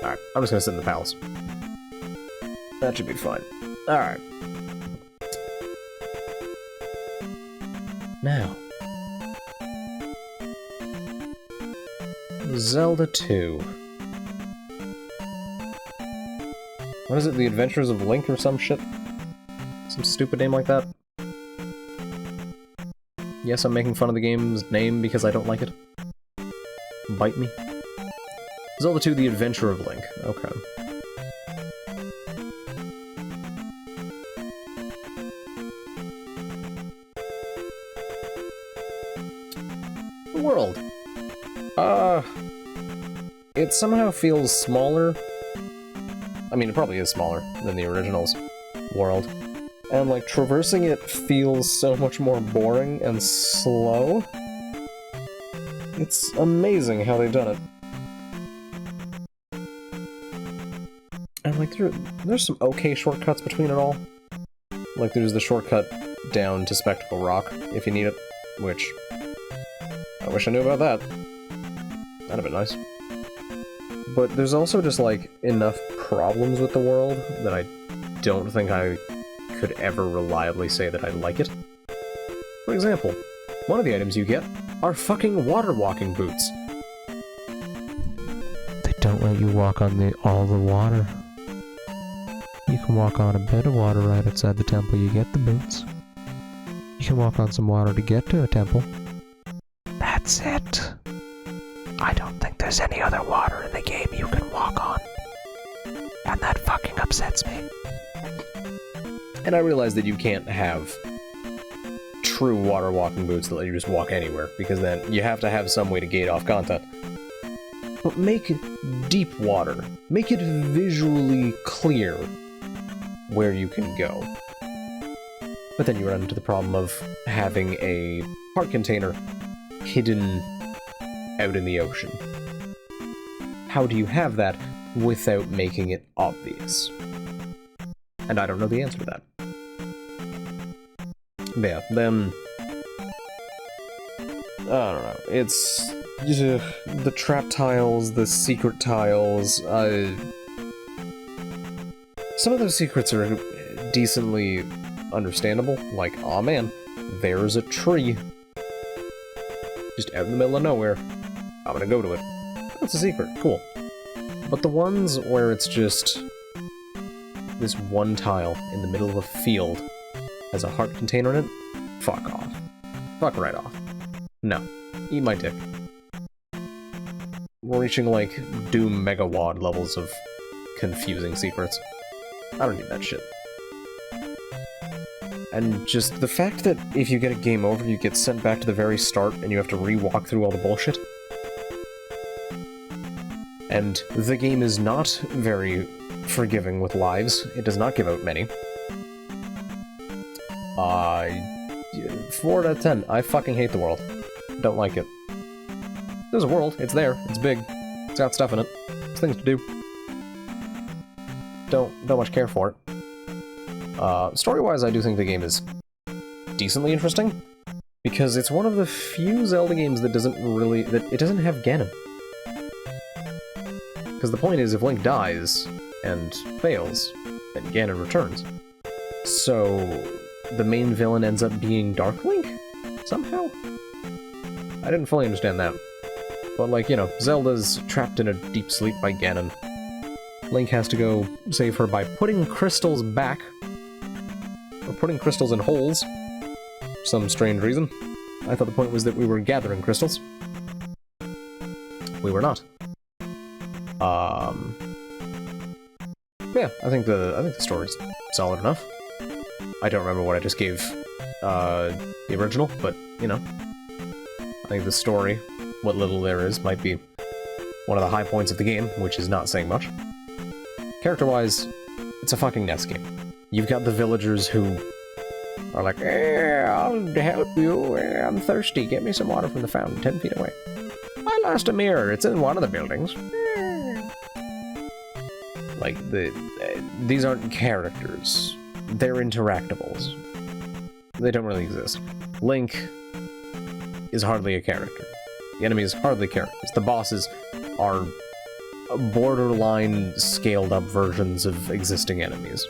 Alright, I'm just gonna sit in the palace. That should be fine. Alright. Now. Zelda II. What is it, The Adventures of Link or some shit? Some stupid name like that? Yes, I'm making fun of the game's name because I don't like it. Bite me. Zelda II, The Adventure of Link. Okay. The world. It somehow feels smaller. I mean, it probably is smaller than the original's world. And, like, traversing it feels so much more boring and slow. It's amazing how they've done it. And, like, there's some okay shortcuts between it all. Like, there's the shortcut down to Spectacle Rock, if you need it, which... I wish I knew about that. That'd have been nice. But there's also just, like, enough problems with the world that I don't think I could ever reliably say that I like it. For example, one of the items you get are fucking water walking boots. They don't let you walk on all the water. You can walk on a bit of water right outside the temple, you get the boots. You can walk on some water to get to a temple. That's it. I don't think there's any other water in the game you can walk on. And that fucking upsets me. And I realize that you can't have true water walking boots that let you just walk anywhere, because then you have to have some way to gate off content. But make deep water. Make it visually clear where you can go. But then you run into the problem of having a heart container hidden out in the ocean. How do you have that without making it obvious? And I don't know the answer to that. But yeah, then... I don't know, it's... the trap tiles, the secret tiles, some of those secrets are decently understandable, like, aw man, there's a tree. Just out in the middle of nowhere. I'm gonna go to it. That's a secret, cool. But the ones where it's just this one tile in the middle of a field has a heart container in it, fuck off. Fuck right off. No. Eat my dick. We're reaching, like, Doom Megawad levels of confusing secrets. I don't need that shit. And just the fact that if you get a game over, you get sent back to the very start and you have to re-walk through all the bullshit. And the game is not very forgiving with lives. It does not give out many. 4 out of 10. I fucking hate the world. Don't like it. There's a world. It's there. It's big. It's got stuff in it. There's things to do. Don't much care for it. Story-wise, I do think the game is decently interesting, because it's one of the few Zelda games that doesn't have Ganon. Because the point is, if Link dies and fails, then Ganon returns. So the main villain ends up being Dark Link? Somehow? I didn't fully understand that. But, like, you know, Zelda's trapped in a deep sleep by Ganon. Link has to go save her by putting crystals back. Or putting crystals in holes. For some strange reason. I thought the point was that we were gathering crystals. We were not. Yeah, I think the story's solid enough. I don't remember what I just gave the original, but, you know. I think the story, what little there is, might be one of the high points of the game, which is not saying much. Character-wise, it's a fucking NES game. You've got the villagers who are like, I'll help you, I'm thirsty, get me some water from the fountain 10 feet away. I lost a mirror, it's in one of the buildings. Like, these aren't characters. They're interactables. They don't really exist. Link is hardly a character. The enemies hardly characters. The bosses are borderline scaled up versions of existing enemies.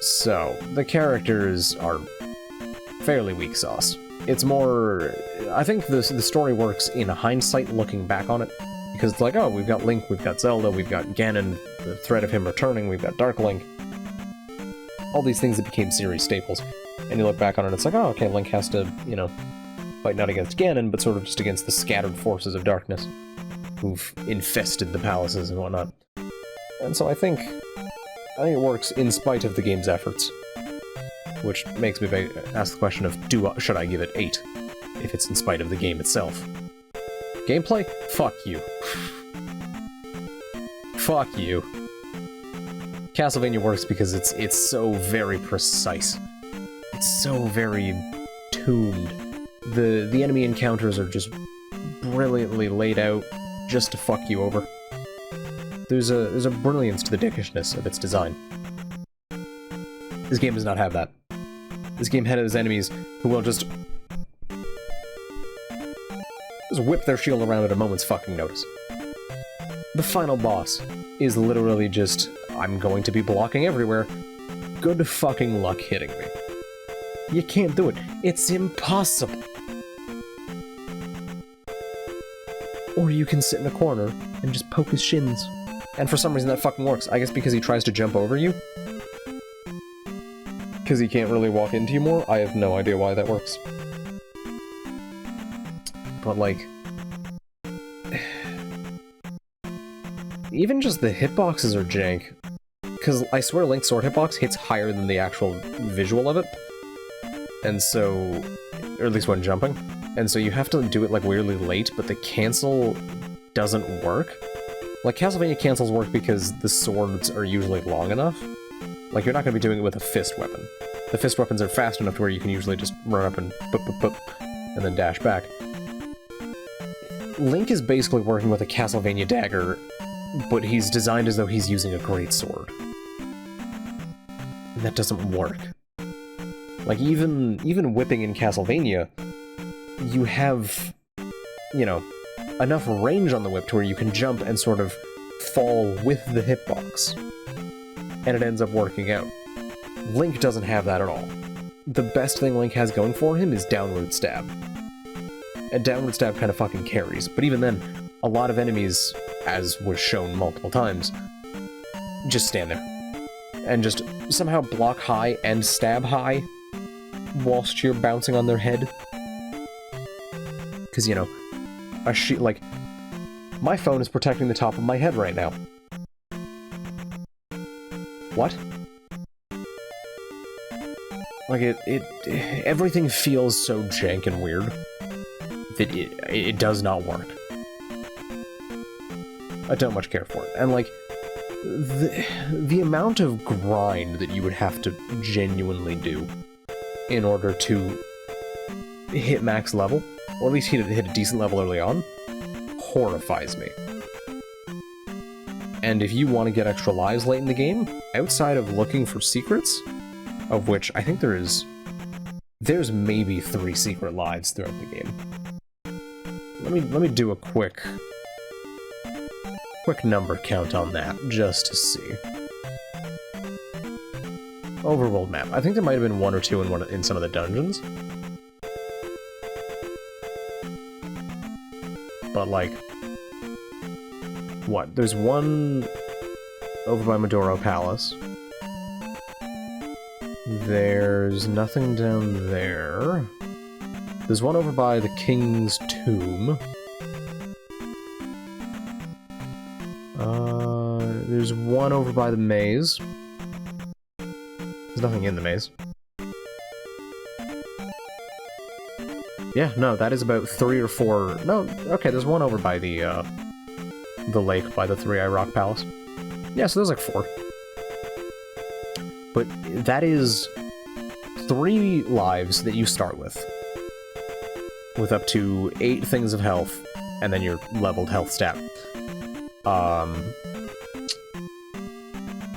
So, the characters are fairly weak sauce. It's more... I think the story works in hindsight looking back on it, because it's like, oh, we've got Link, we've got Zelda, we've got Ganon, the threat of him returning, we've got Dark Link. All these things that became series staples. And you look back on it, it's like, oh, okay, Link has to, you know, fight not against Ganon, but sort of just against the scattered forces of darkness who've infested the palaces and whatnot. And so I think it works in spite of the game's efforts. Which makes me ask the question of, should I give it 8? If it's in spite of the game itself. Gameplay? Fuck you. Fuck you. Castlevania works because it's so very precise. It's so very tuned. The enemy encounters are just brilliantly laid out just to fuck you over. There's a brilliance to the dickishness of its design. This game does not have that. This game has enemies who will just whip their shield around at a moment's fucking notice. The final boss is literally just, I'm going to be blocking everywhere. Good fucking luck hitting me. You can't do it. It's impossible. Or you can sit in a corner and just poke his shins. And for some reason that fucking works. I guess because he tries to jump over you? Because he can't really walk into you more? I have no idea why that works. But, like... even just the hitboxes are jank. Because I swear Link's sword hitbox hits higher than the actual visual of it. And so... or at least when jumping. And so you have to do it, like, weirdly late, but the cancel doesn't work. Like, Castlevania cancels work because the swords are usually long enough. Like, you're not going to be doing it with a fist weapon. The fist weapons are fast enough to where you can usually just run up and boop, and then dash back. Link is basically working with a Castlevania dagger, but he's designed as though he's using a great sword. And that doesn't work. Like, even whipping in Castlevania, you have, you know, enough range on the whip to where you can jump and sort of fall with the hitbox. And it ends up working out. Link doesn't have that at all. The best thing Link has going for him is downward stab. And downward stab kind of fucking carries, but even then, a lot of enemies, as was shown multiple times, just stand there. And just somehow block high and stab high whilst you're bouncing on their head. Because, you know, like, my phone is protecting the top of my head right now. What? Like, everything feels so jank and weird that it does not work. I don't much care for it. And, like, the amount of grind that you would have to genuinely do in order to hit max level, or at least hit a decent level early on, horrifies me. And if you want to get extra lives late in the game, outside of looking for secrets, of which I think there's maybe 3 secret lives throughout the game. Let me do a quick number count on that, just to see. Overworld map. I think there might have been 1 or 2 in some of the dungeons. But, like, what? There's one over by Maduro Palace. There's nothing down there. There's one over by the King's Tomb. There's one over by the maze. There's nothing in the maze. Yeah, no, that is about 3 or 4... No, okay, there's one over by the lake by the 3-Eye Rock Palace. Yeah, so there's like 4. But that is 3 lives that you start with up to 8 things of health, and then your leveled health stat.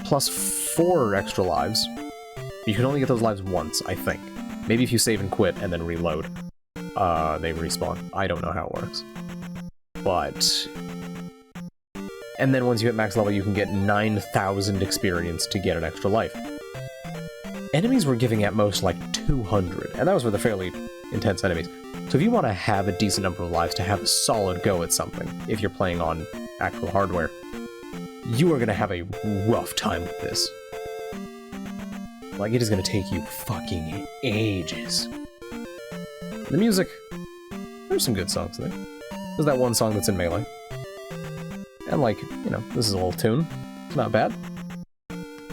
Plus 4 extra lives. You can only get those lives once, I think. Maybe if you save and quit and then reload. they respawn. I don't know how it works. But... And then once you hit max level, you can get 9,000 experience to get an extra life. Enemies were giving at most like 200, and that was for the fairly intense enemies. So if you want to have a decent number of lives to have a solid go at something, if you're playing on actual hardware, you are going to have a rough time with this. Like, it is going to take you fucking ages. The music, there's some good songs there. There's that one song that's in Melee. And like, you know, this is a little tune. It's not bad.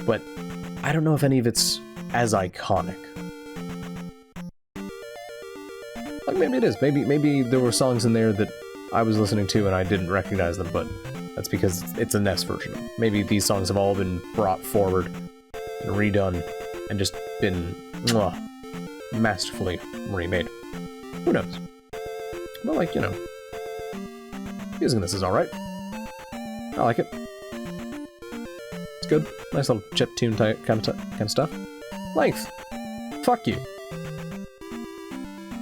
But I don't know if any of it's as iconic. Like, maybe it is. Maybe there were songs in there that I was listening to and I didn't recognize them, but that's because it's a NES version. Maybe these songs have all been brought forward and redone and just been masterfully remade. Who knows? But like, you know, music in this is alright. I like it. It's good. Nice little chiptune type kind of stuff. Length. Fuck you.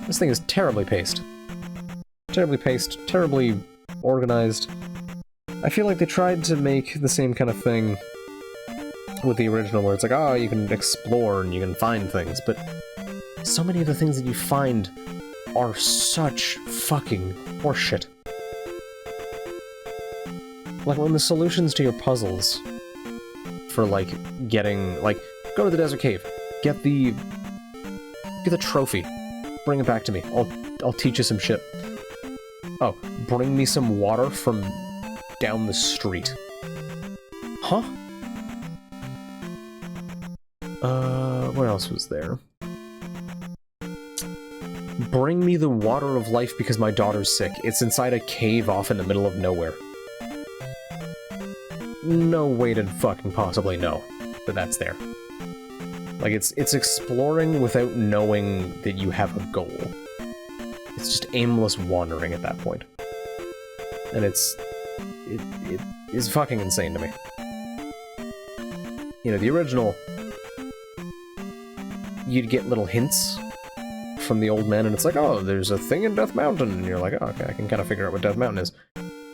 This thing is terribly paced. Terribly paced, terribly organized. I feel like they tried to make the same kind of thing with the original, where it's like, oh, you can explore and you can find things, but so many of the things that you find are such fucking horseshit. Like, when the solutions to your puzzles for, like, getting, like, go to the desert cave, get the trophy, bring it back to me, I'll teach you some shit. Oh, bring me some water from down the street. Huh? What else was there? Bring me the water of life because my daughter's sick. It's inside a cave off in the middle of nowhere. No way to fucking possibly know that that's there. Like, it's exploring without knowing that you have a goal. It's just aimless wandering at that point. And it is fucking insane to me. You know, the original, you'd get little hints from the old man, and it's like, oh, there's a thing in Death Mountain, and you're like, oh, okay, I can kind of figure out what Death Mountain is.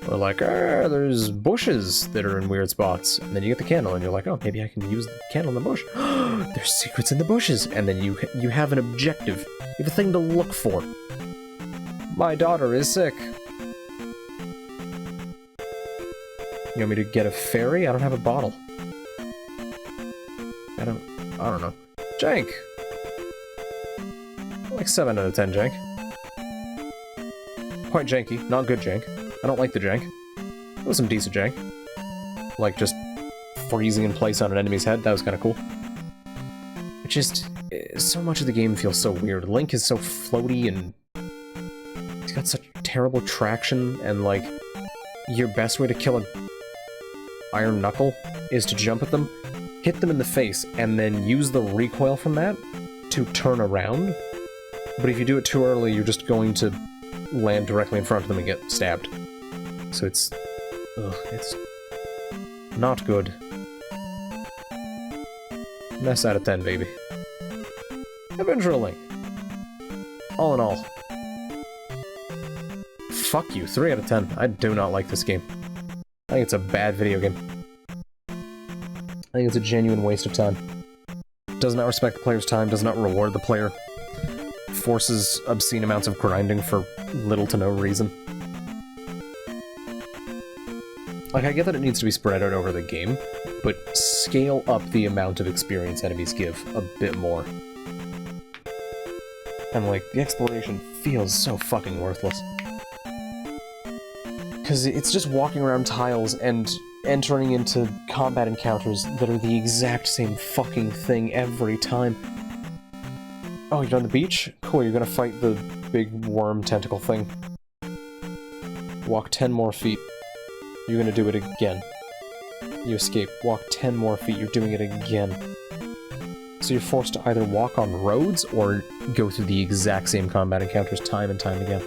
Or like, there's bushes that are in weird spots, and then you get the candle, and you're like, oh, maybe I can use the candle in the bush. There's secrets in the bushes, and then you have an objective. You have a thing to look for. My daughter is sick. You want me to get a fairy? I don't have a bottle. I don't know. Jank! Like 7 out of 10 jank. Quite janky, not good jank. I don't like the jank. It was some decent jank. Like, just freezing in place on an enemy's head, that was kind of cool. It just... so much of the game feels so weird. Link is so floaty, and... he's got such terrible traction, and like... your best way to kill an Iron Knuckle is to jump at them, hit them in the face, and then use the recoil from that to turn around. But if you do it too early, you're just going to land directly in front of them and get stabbed. So it's... ugh, it's... not good. Mess out of 10, baby. Adventure Link. All in all. Fuck you, 3 out of 10. I do not like this game. I think it's a bad video game. I think it's a genuine waste of time. Does not respect the player's time, does not reward the player. Forces obscene amounts of grinding for little to no reason. Like, I get that it needs to be spread out over the game, but scale up the amount of experience enemies give a bit more. And, like, the exploration feels so fucking worthless. Because it's just walking around tiles and entering into combat encounters that are the exact same fucking thing every time. Oh, you're on the beach? Cool, you're gonna fight the big worm tentacle thing. Walk 10 more feet. You're gonna do it again. You escape. Walk 10 more feet. You're doing it again. So you're forced to either walk on roads or go through the exact same combat encounters time and time again.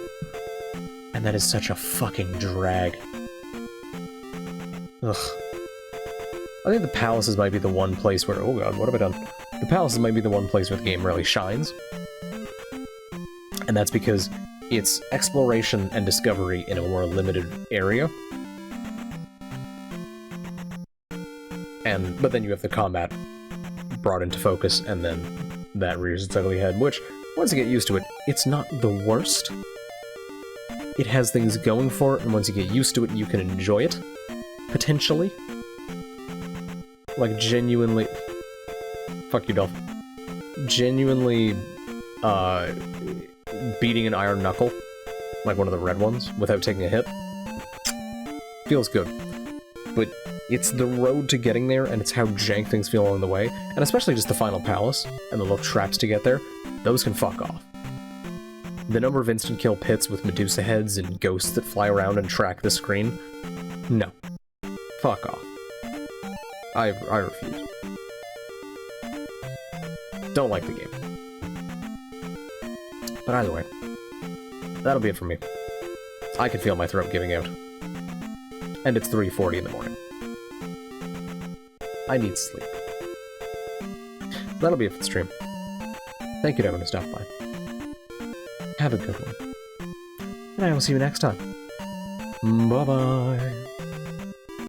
And that is such a fucking drag. Ugh. I think the palaces might be the one place where... oh god, what have I done? The palaces might be the one place where the game really shines. And that's because It's exploration and discovery in a more limited area. But then you have the combat brought into focus, and then that rears its ugly head, which, once you get used to it, it's not the worst. It has things going for it, and once you get used to it, you can enjoy it. Potentially. Like, genuinely... Fuck you, Dolph. Genuinely, beating an iron knuckle, like one of the red ones, without taking a hit, feels good. But it's the road to getting there, and it's how jank things feel along the way, and especially just the final palace, and the little traps to get there, those can fuck off. The number of instant kill pits with Medusa heads and ghosts that fly around and track the screen, no. Fuck off. I refuse. Don't like the game. But either way, that'll be it for me. I can feel my throat giving out. And it's 3:40 in the morning. I need sleep. That'll be it for the stream. Thank you to everyone who stopped by. Have a good one. And I will see you next time. Bye-bye.